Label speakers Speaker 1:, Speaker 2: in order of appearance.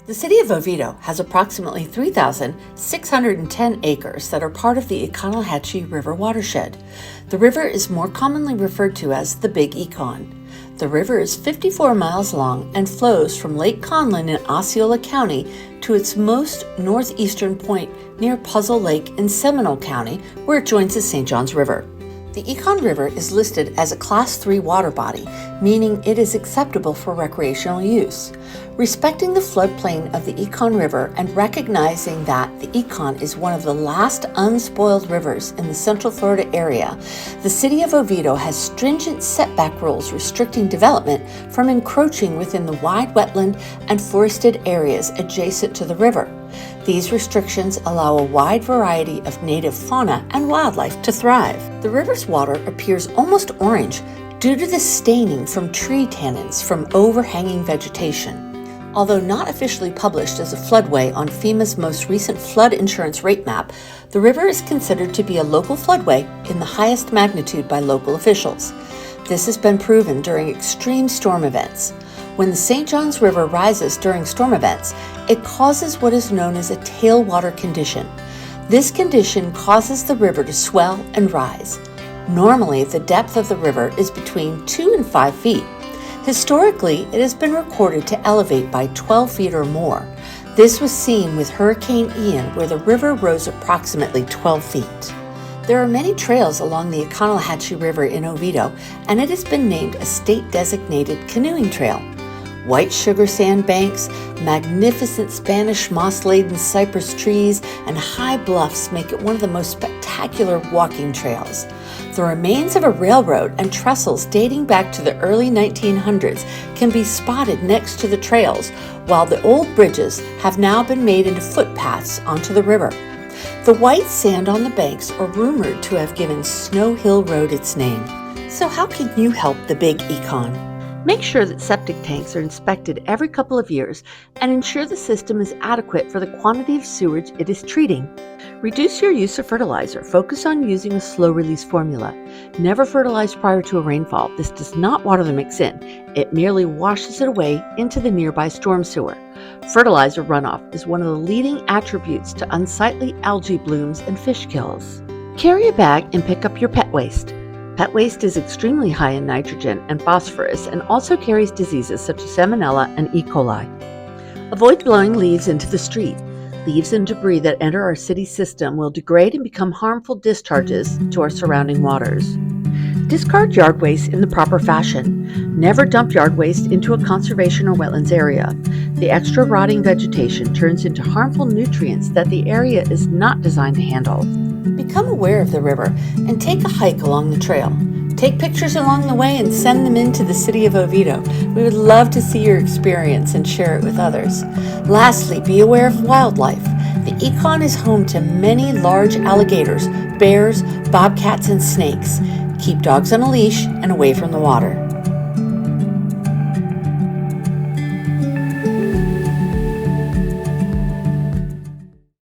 Speaker 1: The city of Oviedo has approximately 3,610 acres that are part of the Econ River watershed. The river is more commonly referred to as the Big Econ. The river is 54 miles long and flows from Lake Conlin in Osceola County to its most northeastern point near Puzzle Lake in Seminole County, where it joins the St. Johns River. The Econ River is listed as a Class 3 water body, meaning it is acceptable for recreational use. Respecting the floodplain of the Econ River and recognizing that the Econ is one of the last unspoiled rivers in the Central Florida area, the city of Oviedo has stringent setback rules restricting development from encroaching within the wide wetland and forested areas adjacent to the river. These restrictions allow a wide variety of native fauna and wildlife to thrive. The river's water appears almost orange due to the staining from tree tannins from overhanging vegetation. Although not officially published as a floodway on FEMA's most recent flood insurance rate map, the river is considered to be a local floodway in the highest magnitude by local officials. This has been proven during extreme storm events. When the St. Johns River rises during storm events, it causes what is known as a tailwater condition. This condition causes the river to swell and rise. Normally, the depth of the river is between 2 and 5 feet. Historically, it has been recorded to elevate by 12 feet or more. This was seen with Hurricane Ian, where the river rose approximately 12 feet. There are many trails along the Econ River in Oviedo, and it has been named a state-designated canoeing trail. White sugar sand banks, magnificent Spanish moss-laden cypress trees, and high bluffs make it one of the most spectacular walking trails. The remains of a railroad and trestles dating back to the early 1900s can be spotted next to the trails, while the old bridges have now been made into footpaths onto the river. The white sand on the banks are rumored to have given Snow Hill Road its name. So how can you help the Big Econ? Make sure that septic tanks are inspected every couple of years and ensure the system is adequate for the quantity of sewage it is treating. Reduce your use of fertilizer. Focus on using a slow-release formula. Never fertilize prior to a rainfall. This does not water the mix in. It merely washes it away into the nearby storm sewer. Fertilizer runoff is one of the leading attributes to unsightly algae blooms and fish kills. Carry a bag and pick up your pet waste. Pet waste is extremely high in nitrogen and phosphorus and also carries diseases such as Salmonella and E. coli. Avoid blowing leaves into the street. Leaves and debris that enter our city system will degrade and become harmful discharges to our surrounding waters. Discard yard waste in the proper fashion. Never dump yard waste into a conservation or wetlands area. The extra rotting vegetation turns into harmful nutrients that the area is not designed to handle. Become aware of the river and take a hike along the trail. Take pictures along the way and send them into the city of Oviedo. We would love to see your experience and share it with others. Lastly, be aware of wildlife. The Econ is home to many large alligators, bears, bobcats, and snakes. Keep dogs on a leash and away from the water.